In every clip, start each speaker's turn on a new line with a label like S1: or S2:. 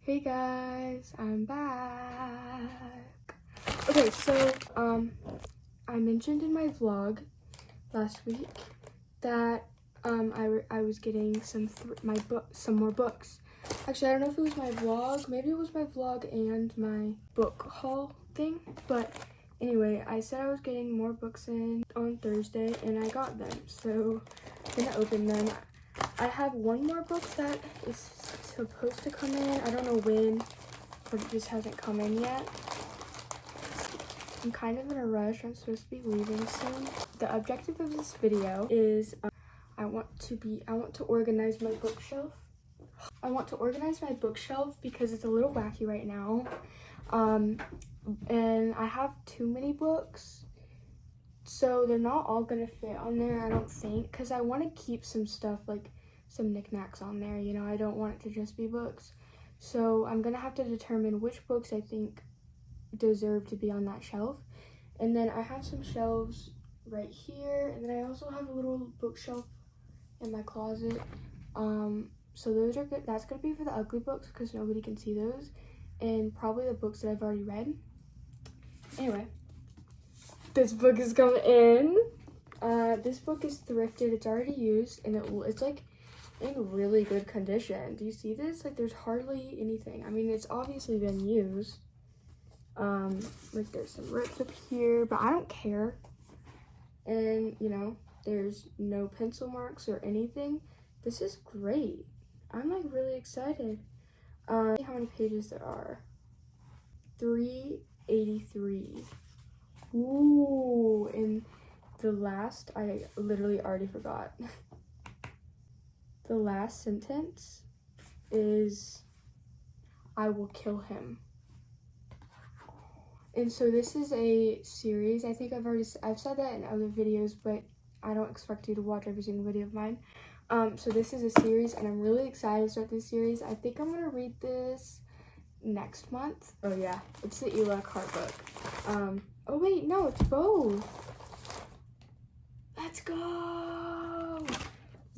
S1: Hey guys, I'm back. Okay, so I mentioned in my vlog last week that I was getting some more books. Actually, I don't know if it was my vlog. Maybe it was my vlog and my book haul thing. But anyway, I said I was getting more books in on Thursday, and I got them. So I'm gonna open them. I have one more book that is supposed to come in. I don't know when, but it just hasn't come in yet. I'm kind of in a rush. I'm supposed to be leaving soon. The objective of this video is I want to organize my bookshelf. I want to organize my bookshelf because it's a little wacky right now. And I have too many books. So they're not all gonna fit on there, I don't think, because I want to keep some stuff, like some knickknacks on there, you know. I don't want it to just be books. So I'm gonna have to determine which books I think deserve to be on that shelf. And then I have some shelves right here, and then I also have a little bookshelf in my closet. So those are good. That's gonna be for the ugly books because nobody can see those, and probably the books that I've already read. Anyway, this book is coming in. This book is thrifted. It's already used, and it's like in really good condition. Do you see this? Like, there's hardly anything. I mean, it's obviously been used. Like, there's some rips up here, but I don't care. And, you know, there's no pencil marks or anything. This is great. I'm, like, really excited. See how many pages there are. 383. Ooh, and the last, I literally already forgot. The last sentence is, I will kill him. And so this is a series. I think I've said that in other videos, but I don't expect you to watch every single video of mine. So this is a series, and I'm really excited to start this series. I think I'm gonna read this next month. Oh yeah, it's the Eli Cart book. Oh wait, no, it's both. Let's go.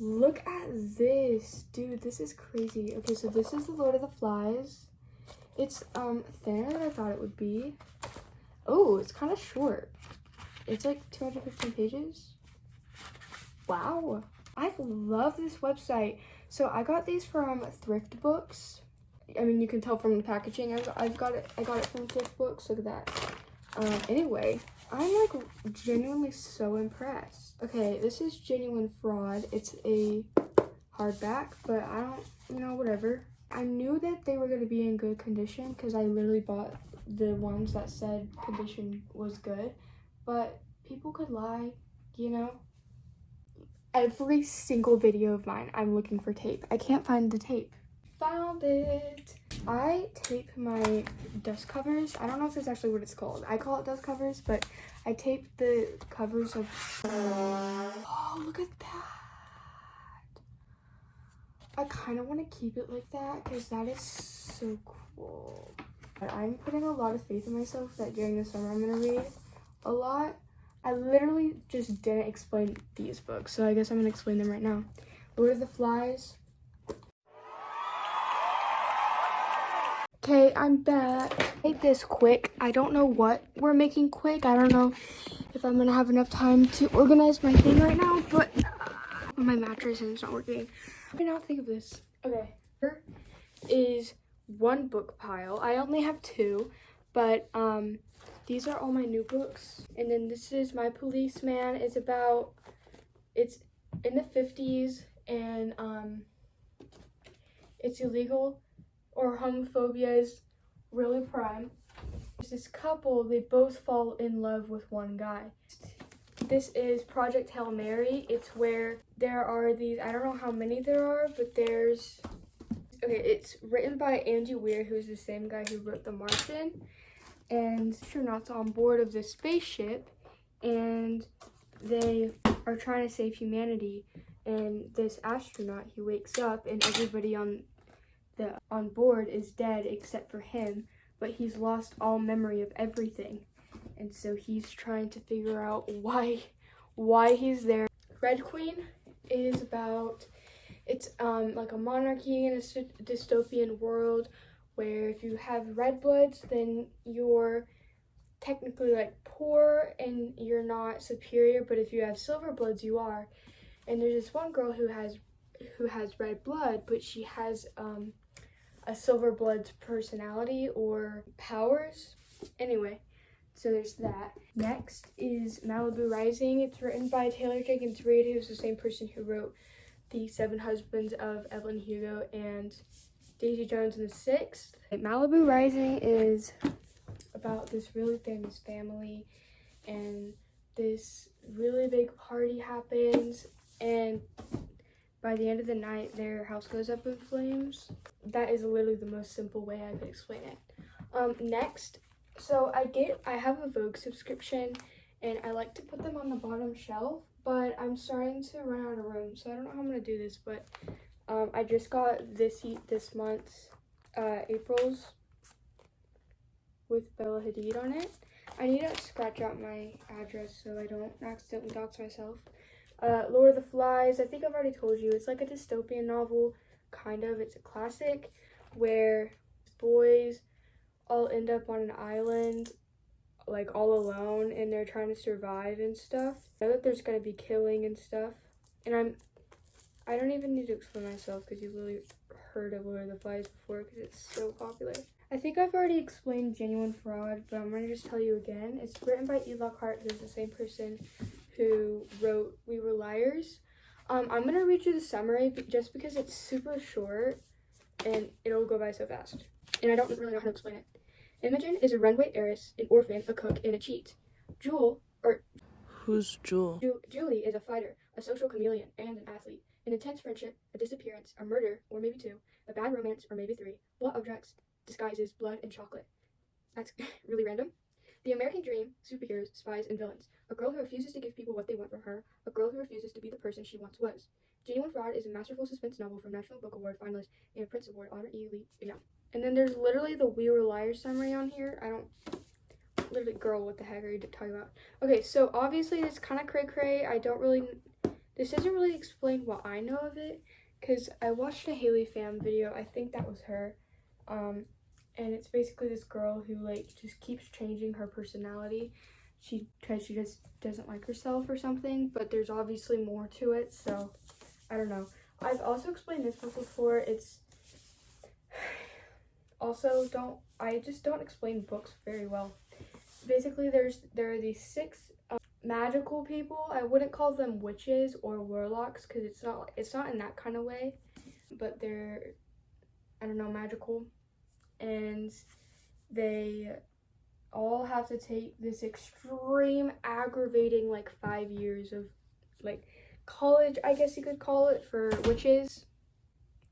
S1: Look at this, dude. This is crazy. Okay, so this is the Lord of the Flies. It's thinner than I thought it would be. Oh, it's kind of short. It's like 215 pages. Wow. I love this website. So I got these from Thrift Books. I mean, you can tell from the packaging. I got it from Thrift Books. Look at that. Anyway, I'm like genuinely so impressed. Okay, this is Genuine Fraud. It's a hardback, but I don't, you know, whatever. I knew that they were going to be in good condition because I literally bought the ones that said condition was good, but people could lie, you know. Every single video of mine, I'm looking for tape. I can't find the tape. Found it. I tape my dust covers. I don't know if that's actually what it's called. I call it dust covers, but I tape the covers of... Oh, look at that. I kind of want to keep it like that because that is so cool. But I'm putting a lot of faith in myself that during the summer I'm going to read a lot. I literally just didn't explain these books, so I guess I'm going to explain them right now. Lord of the Flies. Okay, I'm back. Make this quick. I don't know what we're making quick. I don't know if I'm going to have enough time to organize my thing right now, but my mattress and it's not working. I did not think of this. Okay, here is one book pile. I only have two, but these are all my new books. And then this is My Policeman. It's in the 50s, and it's illegal, or homophobia is really prime. There's this couple, they both fall in love with one guy. This is Project Hail Mary. It's where there are these, I don't know how many there are, but there's, okay, it's written by Andy Weir, who's the same guy who wrote The Martian. And astronauts on board of this spaceship, and they are trying to save humanity. And this astronaut, he wakes up, and everybody on board is dead except for him, but he's lost all memory of everything. And so he's trying to figure out why he's there. Red Queen is about, it's like a monarchy in a dystopian world where if you have red bloods, then you're technically like poor and you're not superior, but if you have silver bloods, you are. And there's this one girl who has red blood, but she has a silver blood's personality or powers. Anyway, so there's that. Next is Malibu Rising. It's written by Taylor Jenkins Reid, who's the same person who wrote The Seven Husbands of Evelyn Hugo and Daisy Jones and the Sixth. Malibu Rising is about this really famous family, and this really big party happens, and by the end of the night, their house goes up in flames. That is literally the most simple way I could explain it. Next, so I have a Vogue subscription, and I like to put them on the bottom shelf, but I'm starting to run out of room, so I don't know how I'm gonna do this, but I just got this month's April's with Bella Hadid on it. I need to scratch out my address so I don't accidentally dox myself. Lord of the Flies, I think I've already told you, it's like a dystopian novel, kind of. It's a classic where boys all end up on an island, like all alone, and they're trying to survive and stuff. I know that there's gonna be killing and stuff, and I don't even need to explain myself because you've literally heard of Lord of the Flies before because it's so popular. I think I've already explained Genuine Fraud, but I'm gonna just tell you again. It's written by E. Lockhart, who's the same person who wrote We Were Liars. I'm gonna read you the summary just because it's super short and it'll go by so fast. And I don't really know how to explain it. Imogen is a runaway heiress, an orphan, a cook, and a cheat.
S2: Who's Jewel?
S1: Julie is a fighter, a social chameleon, and an athlete. An intense friendship, a disappearance, a murder, or maybe two, a bad romance, or maybe three, blunt objects, disguises, blood, and chocolate. That's really random. The American Dream, superheroes, spies, and villains. A girl who refuses to give people what they want from her. A girl who refuses to be the person she once was. Genuine Fraud is a masterful suspense novel from National Book Award finalist and Prince Award Honor E. Lee exam. And then there's literally the We Were Liars summary on here. Literally, girl, what the heck are you talking about? Okay, so obviously it's kind of cray-cray. This doesn't really explain what I know of it, because I watched a Haley Pham video. I think that was her. And it's basically this girl who like just keeps changing her personality. She just doesn't like herself or something, but there's obviously more to it, so I don't know. I've also explained this book before. It's also I just don't explain books very well. Basically there are these 6 magical people. I wouldn't call them witches or warlocks because it's not in that kind of way, but they're, I don't know, magical. And they all have to take this extreme aggravating like 5 years of like college, I guess you could call it, for witches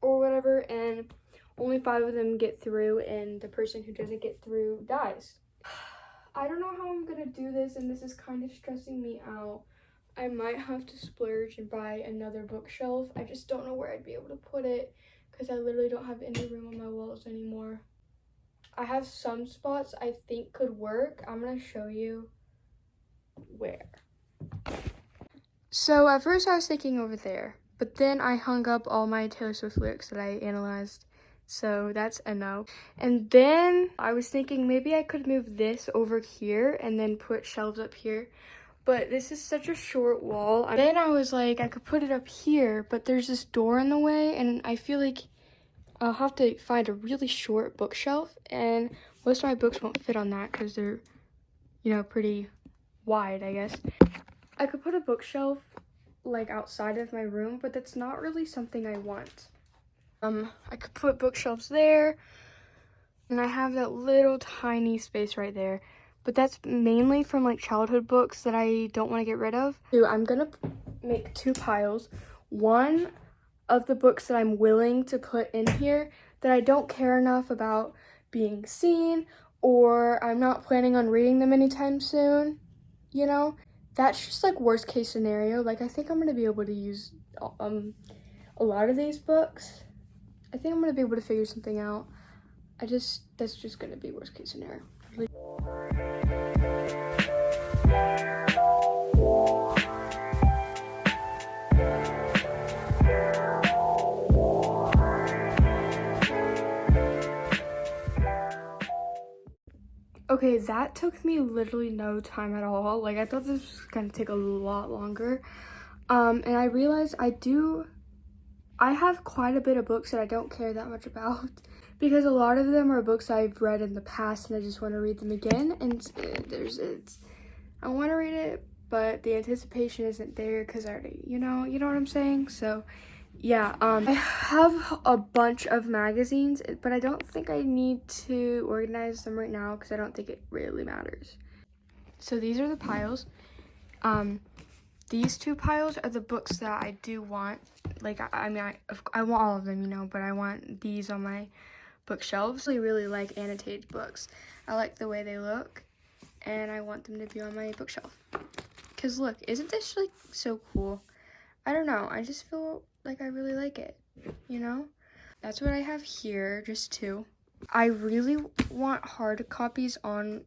S1: or whatever, and only 5 of them get through, and the person who doesn't get through dies. I don't know how I'm gonna do this, and this is kind of stressing me out. I might have to splurge and buy another bookshelf. I just don't know where I'd be able to put it because I literally don't have any room on my walls anymore. I have some spots I think could work. I'm gonna show you where. So at first I was thinking over there, but then I hung up all my Taylor Swift lyrics that I analyzed. So that's a no. And then I was thinking maybe I could move this over here and then put shelves up here. But this is such a short wall. Then I was like, I could put it up here, but there's this door in the way, and I feel like I'll have to find a really short bookshelf, and most of my books won't fit on that because they're, you know, pretty wide, I guess. I could put a bookshelf like outside of my room, but that's not really something I want. I could put bookshelves there, and I have that little tiny space right there, but that's mainly from like childhood books that I don't want to get rid of. So I'm gonna make 2 piles. One of the books that I'm willing to put in here that I don't care enough about being seen, or I'm not planning on reading them anytime soon, you know? That's just like worst case scenario. Like I think I'm gonna be able to use a lot of these books. I think I'm gonna be able to figure something out. That's just gonna be worst case scenario. Okay, that took me literally no time at all. Like, I thought this was gonna take a lot longer. And I realized I have quite a bit of books that I don't care that much about because a lot of them are books I've read in the past and I just want to read them again. And I want to read it, but the anticipation isn't there because I already, you know what I'm saying? So yeah, I have a bunch of magazines, but I don't think I need to organize them right now because I don't think it really matters. So these are the piles. These two piles are the books that I do want. Like, I mean, I want all of them, you know, but I want these on my bookshelves. I really like annotated books. I like the way they look, and I want them to be on my bookshelf. Because look, isn't this like so cool? I don't know, I just feel like I really like it, you know? That's what I have here, just two. I really want hard copies on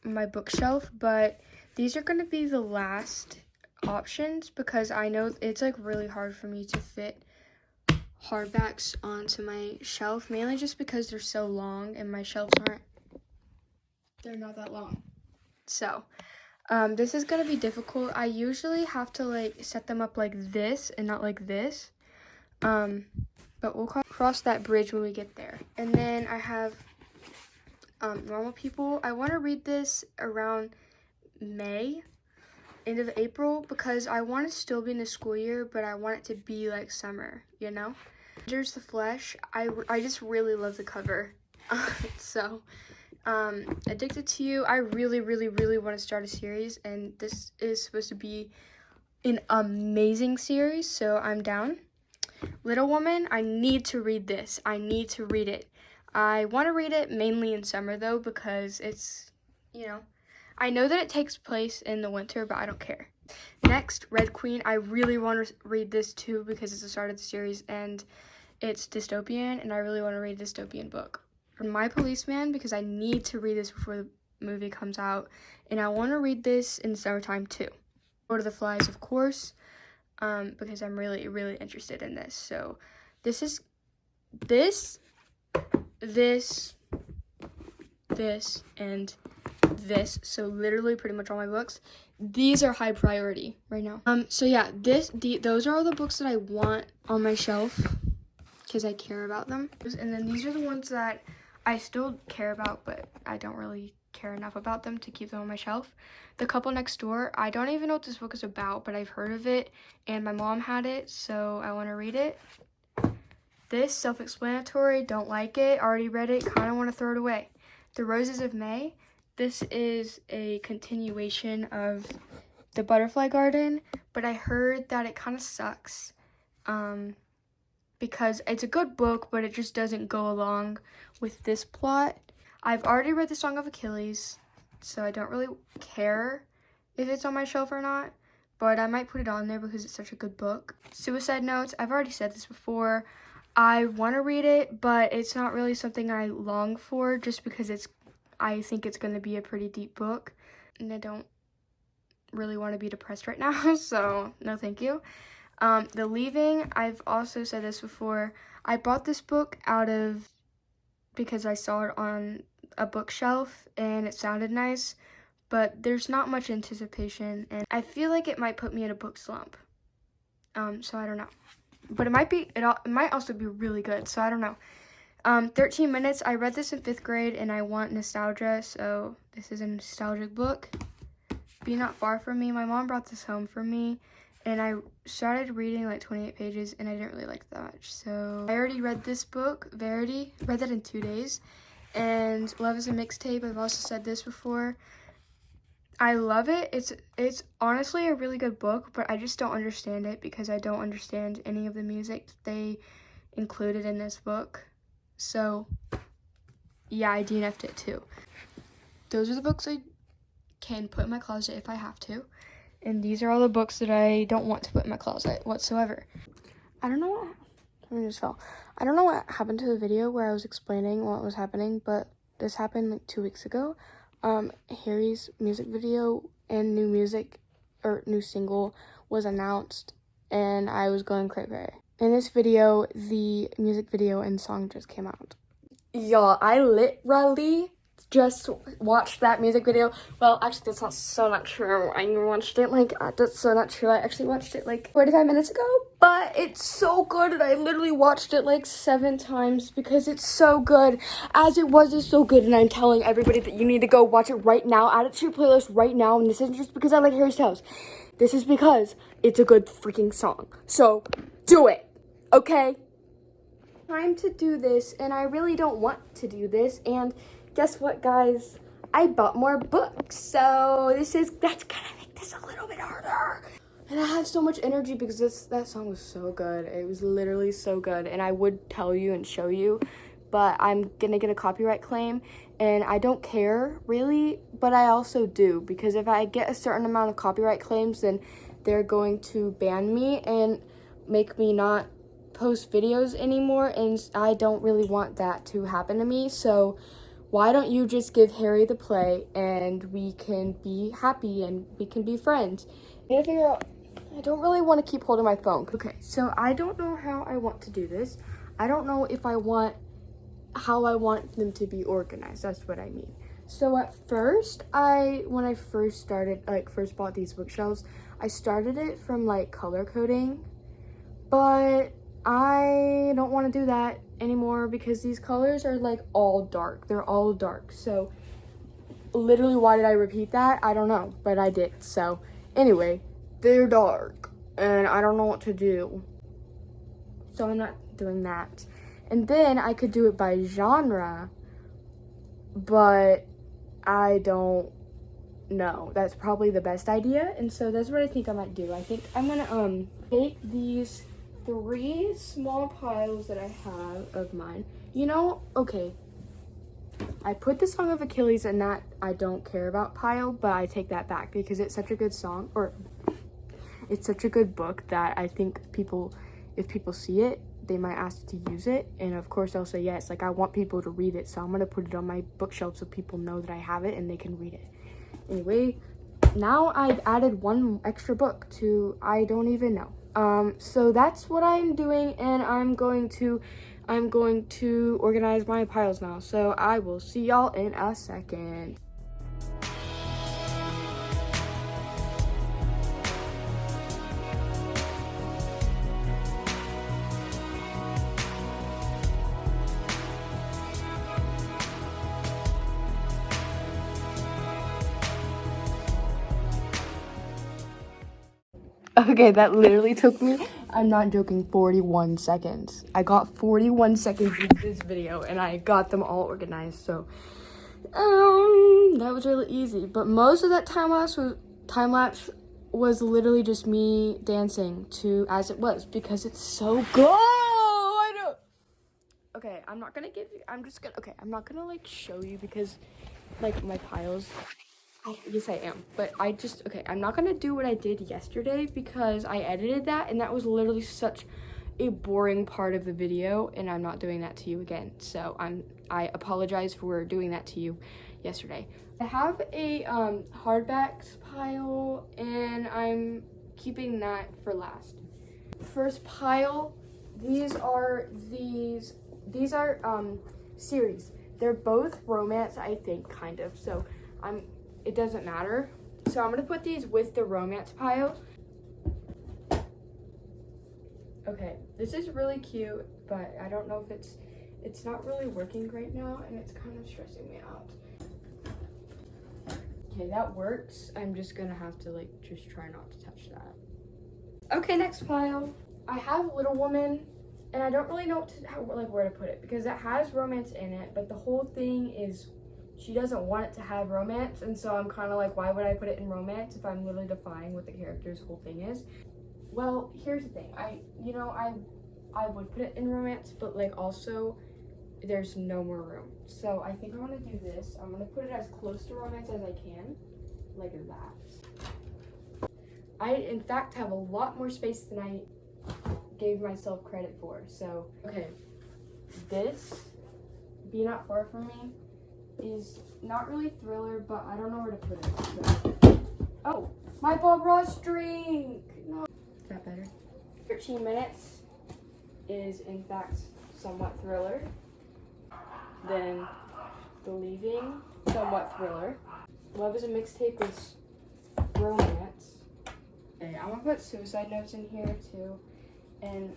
S1: my bookshelf, but these are going to be the last options because I know it's like really hard for me to fit hardbacks onto my shelf, mainly just because they're so long and my shelves they're not that long. So this is gonna be difficult. I usually have to like set them up like this and not like this, but we'll cross that bridge when we get there. And then I have Normal People. I want to read this around May, end of April, because I want to still be in the school year, but I want it to be like summer, you know? There's the Flesh. I just really love the cover. So, Addicted to You, I really, really, really want to start a series, and this is supposed to be an amazing series, so I'm down. Little Woman, I need to read this. I need to read it. I want to read it mainly in summer, though, because it's, you know, I know that it takes place in the winter, but I don't care. Next, Red Queen. I really want to read this, too, because it's the start of the series, and it's dystopian, and I really want to read a dystopian book. My Policeman, because I need to read this before the movie comes out, and I want to read this in the summertime, too. Lord of the Flies, of course, because I'm really, really interested in this. So this is this, and this. So literally pretty much all my books. These are high priority right now. So yeah, those are all the books that I want on my shelf because I care about them. And then these are the ones that I still care about, but I don't really care enough about them to keep them on my shelf. The Couple Next Door, I don't even know what this book is about, but I've heard of it, and my mom had it, so I want to read it. This, self-explanatory, don't like it, already read it, kind of want to throw it away. The Roses of May, this is a continuation of The Butterfly Garden, but I heard that it kind of sucks, because it's a good book, but it just doesn't go along with this plot. I've already read The Song of Achilles, so I don't really care if it's on my shelf or not, but I might put it on there because it's such a good book. Suicide Notes, I've already said this before. I want to read it, but it's not really something I long for just because I think it's going to be a pretty deep book, and I don't really want to be depressed right now, so no thank you. The Leaving, I've also said this before. I bought this book because I saw it on a bookshelf and it sounded nice, but there's not much anticipation, and I feel like it might put me in a book slump. So I don't know. But it might also be really good, so I don't know. 13 Minutes, I read this in 5th grade and I want nostalgia, so this is a nostalgic book. Be Not Far From Me, my mom brought this home for me, and I started reading like 28 pages and I didn't really like it that much. So I already read this book, Verity, read that in 2 days. And Love is a Mixtape, I've also said this before. I love it. It's honestly a really good book, but I just don't understand it because I don't understand any of the music that they included in this book. So yeah, I DNF'd it too. Those are the books I can put in my closet if I have to. And these are all the books that I don't want to put in my closet whatsoever. I don't know what happened to the video where I was explaining what was happening, but this happened like 2 weeks ago. Harry's music video and new single was announced, and I was going cray-cray. In this video, the music video and song just came out. Y'all, I literally just watched that music video. Well, actually, that's not true. I watched it like, that's so not true. I actually watched it like 45 minutes ago, but it's so good, and I literally watched it like 7 times because it's so good. As It Was is so good, and I'm telling everybody that you need to go watch it right now. Add it to your playlist right now, and this isn't just because I like Harry Styles. This is because it's a good freaking song. So, do it, okay? Time to do this, and I really don't want to do this, and guess what, guys? I bought more books, so that's gonna make this a little bit harder. And I have so much energy because that song was so good. It was literally so good, and I would tell you and show you, but I'm gonna get a copyright claim, and I don't care really, but I also do, because if I get a certain amount of copyright claims, then they're going to ban me and make me not post videos anymore, and I don't really want that to happen to me. So why don't you just give Harry the play, and we can be happy and we can be friends. I gotta figure out, I don't really want to keep holding my phone. Okay, so I don't know how I want to do this. I don't know if how I want them to be organized. That's what I mean. So at first, when I first started, first bought these bookshelves, I started it from like color coding, but I don't want to do that anymore because these colors are like all dark. They're all dark. So literally, why did I repeat that? I don't know, but I did. So anyway, they're dark and I don't know what to do. So I'm not doing that. And then I could do it by genre, but I don't know. That's probably the best idea. And so that's what I think I might do. I think I'm gonna take these 3 small piles that I have of mine. You know, okay, I put the Song of Achilles in that I don't care about pile, but I take that back because it's such a good song, or it's such a good book that I think if people see it, they might ask to use it, and of course I'll say yes. Like, I want people to read it, so I'm gonna put it on my bookshelf so people know that I have it and they can read it. Anyway, now I've added 1 extra book to I don't even know. So that's what I'm doing, and I'm going to organize my piles now. So I will see y'all in a second. Okay, that literally took me, I'm not joking, 41 seconds. I got 41 seconds into this video, and I got them all organized, so that was really easy. But most of that time lapse was literally just me dancing to As It Was because it's so good. Okay, I'm not gonna like show you because like my piles. Yes, I am. But I'm not gonna do what I did yesterday because I edited that, and that was literally such a boring part of the video, and I'm not doing that to you again. So I apologize for doing that to you yesterday. I have a hardbacks pile, and I'm keeping that for last. First pile, these are series. They're both romance, I think, kind of. So it doesn't matter. So I'm gonna put these with the romance pile. Okay, this is really cute, but I don't know if it's not really working right now, and it's kind of stressing me out. Okay, that works. I'm just gonna have to just try not to touch that. Okay, next pile. I have Little Woman, and I don't really know where to put it because it has romance in it, but the whole thing is she doesn't want it to have romance, and so I'm kind of like, why would I put it in romance if I'm literally defying what the character's whole thing is? Well, here's the thing. I would put it in romance, but also there's no more room. So I think I'm gonna do this. I'm gonna put it as close to romance as I can, like that. I, in fact, have a lot more space than I gave myself credit for. So, okay, this, Be Not Far From Me, is not really thriller, but I don't know where to put it. So. Oh, my Bob Ross drink! No. Is that better? 13 Minutes is, in fact, somewhat thriller. Then The grieving, somewhat thriller. Love is a Mixtape is romance. Okay, I'm gonna put suicide notes in here too. And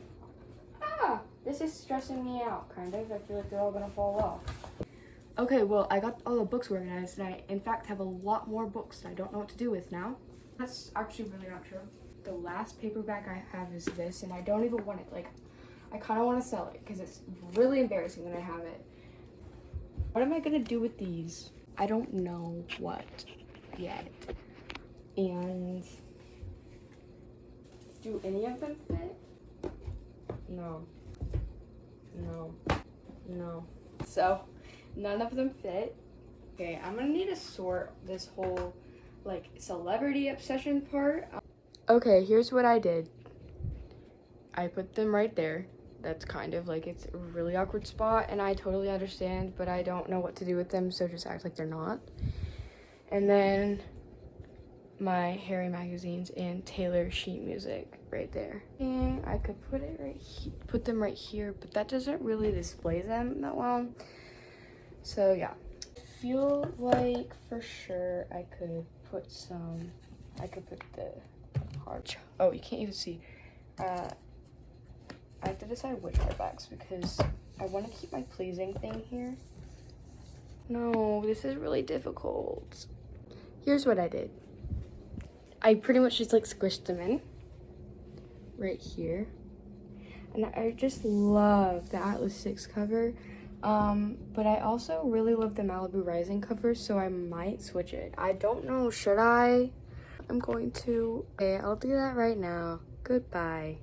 S1: this is stressing me out, kind of. I feel like they're all gonna fall off. Okay, well, I got all the books organized, and I, in fact, have a lot more books that I don't know what to do with now. That's actually really not true. The last paperback I have is this, and I don't even want it. Like, I kind of want to sell it, because it's really embarrassing that I have it. What am I gonna do with these? I don't know what yet. And do any of them fit? No. No. No. So, none of them fit. Okay, I'm gonna need to sort this whole, like, celebrity obsession part. Okay, here's what I did. I put them right there. That's kind of like, it's a really awkward spot, and I totally understand, but I don't know what to do with them, so just act like they're not. And then my Harry magazines and Taylor sheet music right there. And I could put it put them right here, but that doesn't really display them that well. So yeah, I feel like for sure I could put the hard. Oh, you can't even see. I have to decide which hardbacks because I want to keep my pleasing thing here. No, this is really difficult. Here's what I did. I pretty much just like squished them in right here. And I just love the Atlas 6 cover. But I also really love the Malibu Rising cover, so I might switch it. I don't know, should I? I'm going to. Okay, I'll do that right now. Goodbye.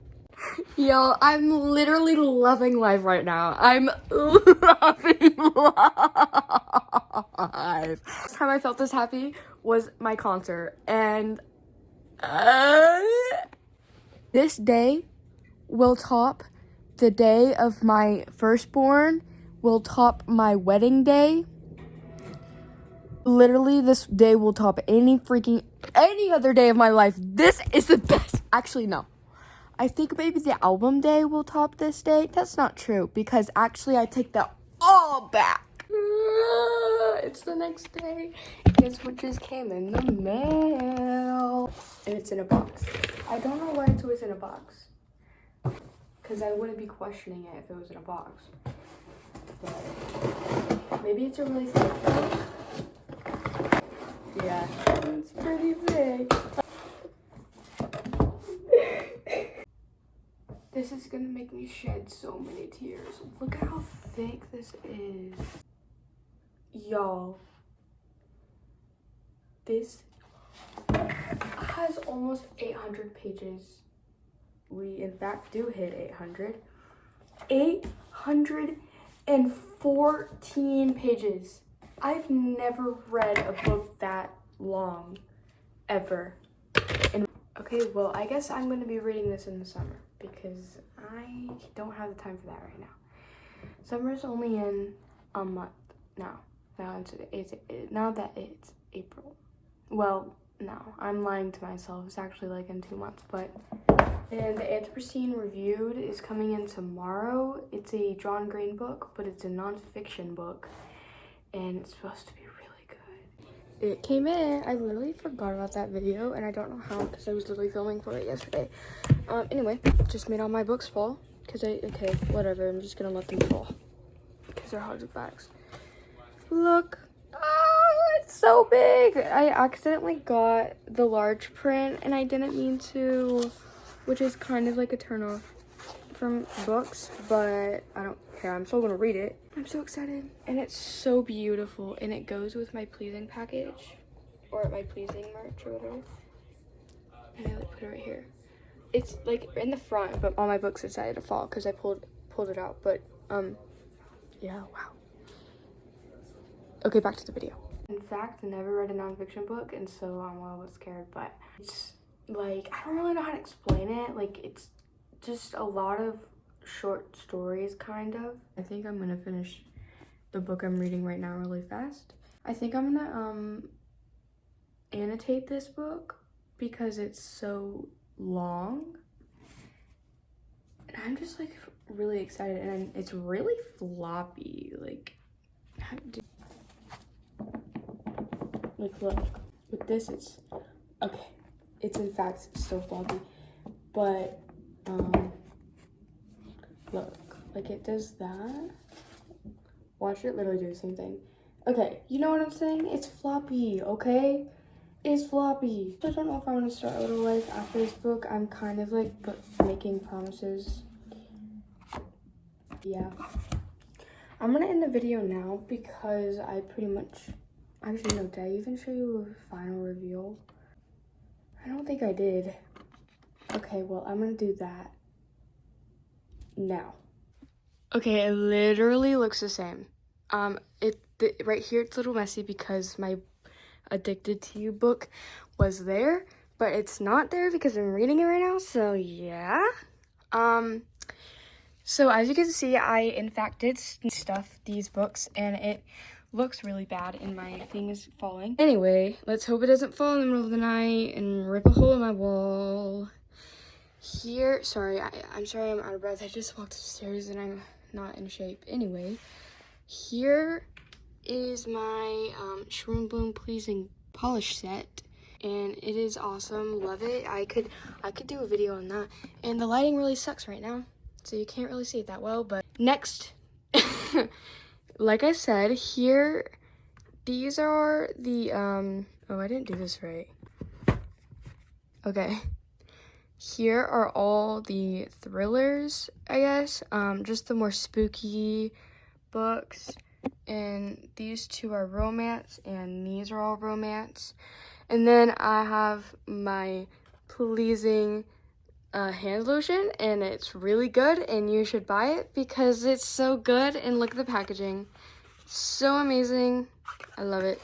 S1: Yo, I'm literally loving life right now. I'm loving life. Last time I felt this happy was my concert, and this day will top the day of my firstborn, will top my wedding day. Literally, this day will top any other day of my life. This is the best. Actually, no. I think maybe the album day will top this day. That's not true, because actually I take that all back. It's the next day. Guess what just came in the mail? And it's in a box. I don't know why it's always in a box, because I wouldn't be questioning it if it was in a box. But maybe it's a really thick book. Yeah, it's pretty big. This is gonna make me shed so many tears. Look at how thick this is. Y'all. This has almost 800 pages. We, in fact, do hit 800. 814 pages. I've never read a book that long, ever. Okay, well, I guess I'm going to be reading this in the summer, because I don't have the time for that right now. Summer's only in a month now. Now that it's April. Well, no, I'm lying to myself. It's actually like in 2 months, but. And the Anthropocene Reviewed is coming in tomorrow. It's a John Green book, but it's a nonfiction book, and it's supposed to be really good. It came in. I literally forgot about that video, and I don't know how, because I was literally filming for it yesterday. Anyway, just made all my books fall, because okay, whatever, I'm just gonna let them fall, because they're hard facts. Look. Oh, it's so big. I accidentally got the large print, and I didn't mean to, which is kind of like a turnoff from books, but I don't care. I'm still gonna read it. I'm so excited. And it's so beautiful, and it goes with my pleasing package, or my pleasing merch or whatever. And I like put it right here. It's like in the front, but all my books decided to fall because I pulled it out. But yeah, wow. Okay, back to the video. In fact, I never read a nonfiction book, and so I'm a little bit scared, but it's like, I don't really know how to explain it. Like, it's just a lot of short stories, kind of. I think I'm gonna finish the book I'm reading right now really fast. I think I'm gonna annotate this book because it's so long. And I'm just like really excited, and it's really floppy. Like, Like, look. With this, it's... Okay. It's, in fact, still floppy. But, look. Like, it does that. Watch it literally do the same thing. Okay, you know what I'm saying? It's floppy, okay? It's floppy. I don't know if I want to start a little life after this book. I'm kind of like making promises. Yeah. I'm gonna end the video now because I pretty much... Actually, no, did I even show you a final reveal? I don't think I did. Okay, well, I'm gonna do that now. Okay, it literally looks the same. Right here it's a little messy because my Addicted to You book was there, but it's not there because I'm reading it right now, so yeah. So as you can see, I in fact did stuff these books, and it looks really bad, and my thing is falling. Anyway, let's hope it doesn't fall in the middle of the night and rip a hole in my wall. Here, sorry, I'm sorry I'm out of breath. I just walked upstairs and I'm not in shape. Anyway, here is my Shroom Bloom Pleasing polish set, and it is awesome. Love it. I could do a video on that, and the lighting really sucks right now, so you can't really see it that well. But next, like I said, here, these are the oh, I didn't do this right. Okay, here are all the thrillers, I guess, just the more spooky books. And these two are romance, and these are all romance. And then I have my Pleasing hand lotion, and it's really good, and you should buy it because it's so good. And look at the packaging, so amazing. I love it.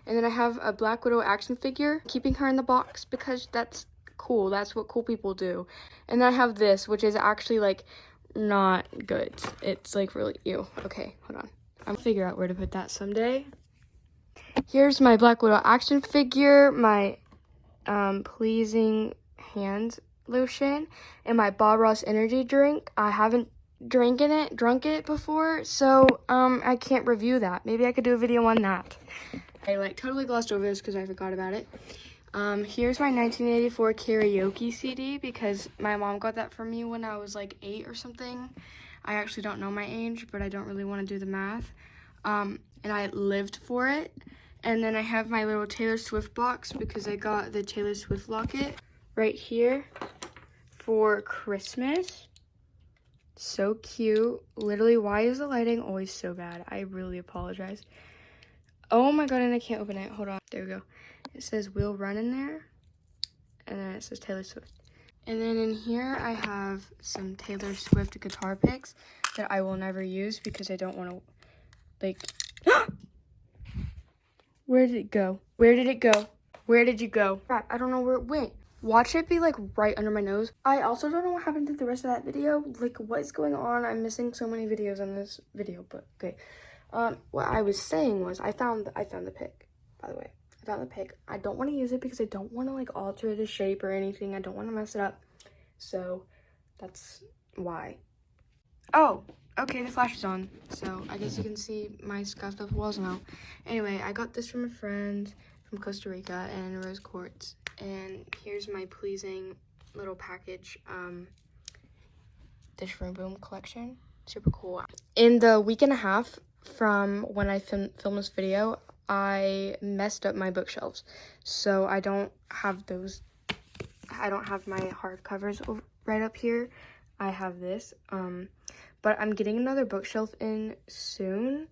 S1: And then I have a Black Widow action figure, keeping her in the box because that's cool. That's what cool people do. And then I have this, which is actually like not good. It's like really ew. Okay, hold on. I'll figure out where to put that someday. Here's my Black Widow action figure, my Pleasing hand lotion, and my Bob Ross energy drink. I haven't drunk it before, so I can't review that. Maybe I could do a video on that. I like totally glossed over this because I forgot about it. Here's my 1984 karaoke CD because my mom got that for me when I was like 8 or something. I actually don't know my age, but I don't really want to do the math. And I lived for it. And then I have my little Taylor Swift box because I got the Taylor Swift locket right here for Christmas. So cute. Literally, why is the lighting always so bad? I really apologize. Oh my god, and I can't open it. Hold on. There we go. It says We'll Run in there. And then it says Taylor Swift. And then in here, I have some Taylor Swift guitar picks that I will never use because I don't want to, like... Where did it go? Where did it go? Where did you go? Crap, I don't know where it went. Watch it be, like, right under my nose. I also don't know what happened to the rest of that video. Like, what is going on? I'm missing so many videos on this video, but okay. What I was saying was I found the pick, by the way. I found the pick. I don't want to use it because I don't want to like alter the shape or anything. I don't want to mess it up. So that's why. Oh, okay, the flash is on. So I guess you can see my scuffed up walls now. Anyway, I got this from a friend from Costa Rica and rose quartz. And here's my Pleasing little package, the Shroom Boom collection. Super cool. In the week and a half from when I filmed this video, I messed up my bookshelves, so I don't have those. I don't have my hardcovers right up here. I have this, but I'm getting another bookshelf in soon,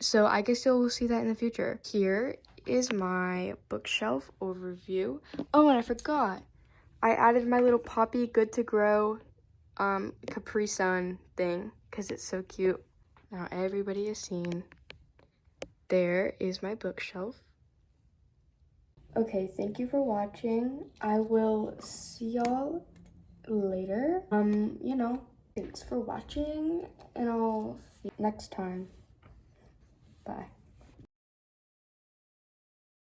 S1: so I guess you'll see that in the future. Here is my bookshelf overview. Oh, and I forgot. I added my little Poppy Good to Grow Capri Sun thing because it's so cute. Now everybody has seen. There is my bookshelf. Okay, thank you for watching. I will see y'all later. You know, thanks for watching, and I'll see you next time. Bye.